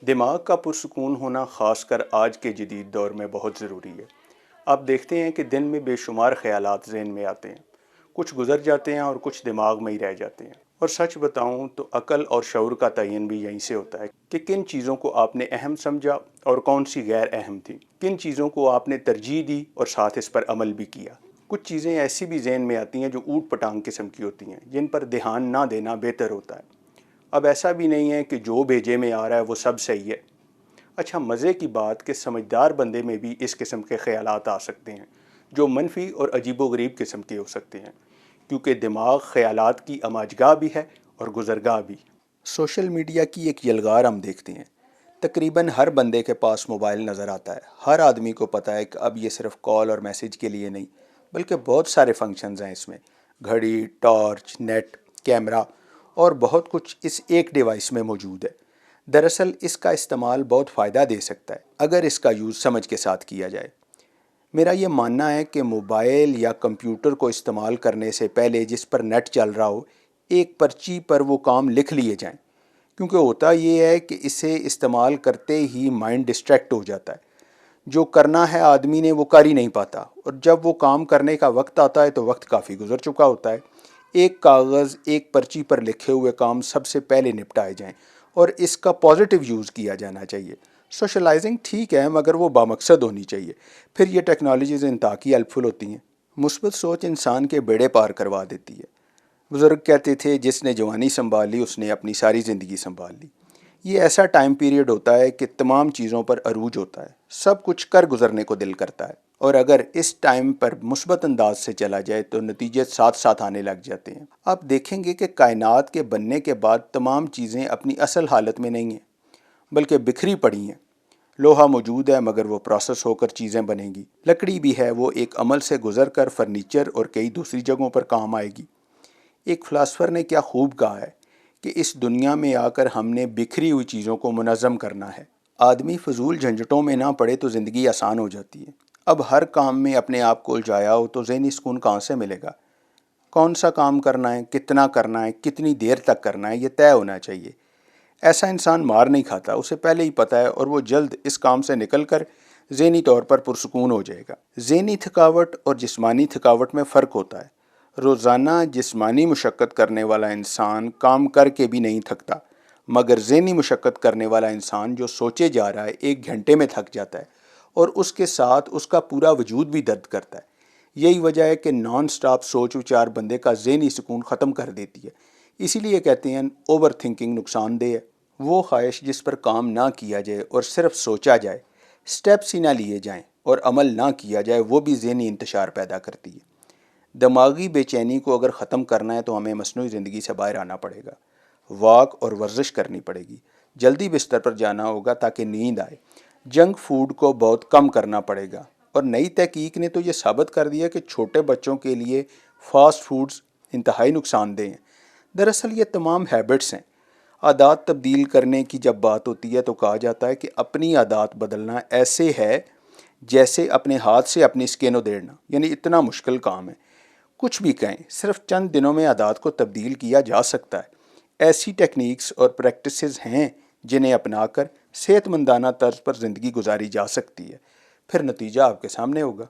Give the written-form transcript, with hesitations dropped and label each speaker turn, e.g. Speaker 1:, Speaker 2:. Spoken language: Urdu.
Speaker 1: دماغ کا پرسکون ہونا خاص کر آج کے جدید دور میں بہت ضروری ہے۔ آپ دیکھتے ہیں کہ دن میں بے شمار خیالات ذہن میں آتے ہیں، کچھ گزر جاتے ہیں اور کچھ دماغ میں ہی رہ جاتے ہیں۔ اور سچ بتاؤں تو عقل اور شعور کا تعین بھی یہیں سے ہوتا ہے کہ کن چیزوں کو آپ نے اہم سمجھا اور کون سی غیر اہم تھیں، کن چیزوں کو آپ نے ترجیح دی اور ساتھ اس پر عمل بھی کیا۔ کچھ چیزیں ایسی بھی ذہن میں آتی ہیں جو اوٹ پٹانگ قسم کی ہوتی ہیں، جن پر دھیان نہ دینا بہتر ہوتا ہے۔ اب ایسا بھی نہیں ہے کہ جو بھیجے میں آ رہا ہے وہ سب صحیح ہے۔ اچھا، مزے کی بات کہ سمجھدار بندے میں بھی اس قسم کے خیالات آ سکتے ہیں جو منفی اور عجیب و غریب قسم کے ہو سکتے ہیں، کیونکہ دماغ خیالات کی اماجگاہ بھی ہے اور گزرگاہ بھی۔ سوشل میڈیا کی ایک یلغار ہم دیکھتے ہیں۔ تقریباً ہر بندے کے پاس موبائل نظر آتا ہے۔ ہر آدمی کو پتہ ہے کہ اب یہ صرف کال اور میسیج کے لیے نہیں، بلکہ بہت سارے فنکشنز ہیں اس میں: گھڑی، ٹارچ، نیٹ، کیمرہ اور بہت کچھ اس ایک ڈیوائس میں موجود ہے۔ دراصل اس کا استعمال بہت فائدہ دے سکتا ہے اگر اس کا یوز سمجھ کے ساتھ کیا جائے۔ میرا یہ ماننا ہے کہ موبائل یا کمپیوٹر کو استعمال کرنے سے پہلے جس پر نیٹ چل رہا ہو، ایک پرچی پر وہ کام لکھ لیے جائیں، کیونکہ ہوتا یہ ہے کہ اسے استعمال کرتے ہی مائنڈ ڈسٹریکٹ ہو جاتا ہے۔ جو کرنا ہے آدمی نے وہ کر ہی نہیں پاتا، اور جب وہ کام کرنے کا وقت آتا ہے تو وقت کافی گزر چکا ہوتا ہے۔ ایک کاغذ، ایک پرچی پر لکھے ہوئے کام سب سے پہلے نپٹائے جائیں، اور اس کا پازیٹیو یوز کیا جانا چاہیے۔ سوشلائزنگ ٹھیک ہے، مگر وہ بامقصد ہونی چاہیے، پھر یہ ٹیکنالوجیز انتہائی ہیلپ فل ہوتی ہیں۔ مثبت سوچ انسان کے بیڑے پار کروا دیتی ہے۔ بزرگ کہتے تھے جس نے جوانی سنبھال لی اس نے اپنی ساری زندگی سنبھال لی۔ یہ ایسا ٹائم پیریڈ ہوتا ہے کہ تمام چیزوں پر عروج ہوتا ہے، سب کچھ کر گزرنے کو دل کرتا ہے، اور اگر اس ٹائم پر مثبت انداز سے چلا جائے تو نتیجے ساتھ ساتھ آنے لگ جاتے ہیں۔ آپ دیکھیں گے کہ کائنات کے بننے کے بعد تمام چیزیں اپنی اصل حالت میں نہیں ہیں، بلکہ بکھری پڑی ہیں۔ لوہا موجود ہے مگر وہ پروسیس ہو کر چیزیں بنیں گی۔ لکڑی بھی ہے، وہ ایک عمل سے گزر کر فرنیچر اور کئی دوسری جگہوں پر کام آئے گی۔ ایک فلاسفر نے کیا خوب کہا ہے کہ اس دنیا میں آ کر ہم نے بکھری ہوئی چیزوں کو منظم کرنا ہے۔ آدمی فضول جھنجھٹوں میں نہ پڑے تو زندگی آسان ہو جاتی ہے۔ اب ہر کام میں اپنے آپ کو الجھایا ہو تو ذہنی سکون کہاں سے ملے گا؟ کون سا کام کرنا ہے، کتنا کرنا ہے، کتنی دیر تک کرنا ہے، یہ طے ہونا چاہیے۔ ایسا انسان مار نہیں کھاتا، اسے پہلے ہی پتہ ہے، اور وہ جلد اس کام سے نکل کر ذہنی طور پر پرسکون ہو جائے گا۔ ذہنی تھکاوٹ اور جسمانی تھکاوٹ میں فرق ہوتا ہے۔ روزانہ جسمانی مشقت کرنے والا انسان کام کر کے بھی نہیں تھکتا، مگر ذہنی مشقت کرنے والا انسان جو سوچے جا رہا ہے 1 گھنٹے میں تھک جاتا ہے، اور اس کے ساتھ اس کا پورا وجود بھی درد کرتا ہے۔ یہی وجہ ہے کہ نان سٹاپ سوچ وچار بندے کا ذہنی سکون ختم کر دیتی ہے۔ اسی لیے کہتے ہیں اوور تھنکنگ نقصان دہ ہے۔ وہ خواہش جس پر کام نہ کیا جائے اور صرف سوچا جائے، سٹیپس ہی نہ لیے جائیں اور عمل نہ کیا جائے، وہ بھی ذہنی انتشار پیدا کرتی ہے۔ دماغی بے چینی کو اگر ختم کرنا ہے تو ہمیں مصنوعی زندگی سے باہر آنا پڑے گا، واک اور ورزش کرنی پڑے گی، جلدی بستر پر جانا ہوگا تاکہ نیند آئے، جنک فوڈ کو بہت کم کرنا پڑے گا۔ اور نئی تحقیق نے تو یہ ثابت کر دیا کہ چھوٹے بچوں کے لیے فاسٹ فوڈز انتہائی نقصان دہ ہیں۔ دراصل یہ تمام ہیبٹس ہیں۔ عادات تبدیل کرنے کی جب بات ہوتی ہے تو کہا جاتا ہے کہ اپنی عادات بدلنا ایسے ہے جیسے اپنے ہاتھ سے اپنی سکن ادھیڑنا، یعنی اتنا مشکل کام ہے۔ کچھ بھی کہیں، صرف چند دنوں میں عادات کو تبدیل کیا جا سکتا ہے۔ ایسی ٹیکنیکس اور پریکٹسز ہیں جنہیں اپنا کر صحت مندانہ طرز پر زندگی گزاری جا سکتی ہے، پھر نتیجہ آپ کے سامنے ہوگا۔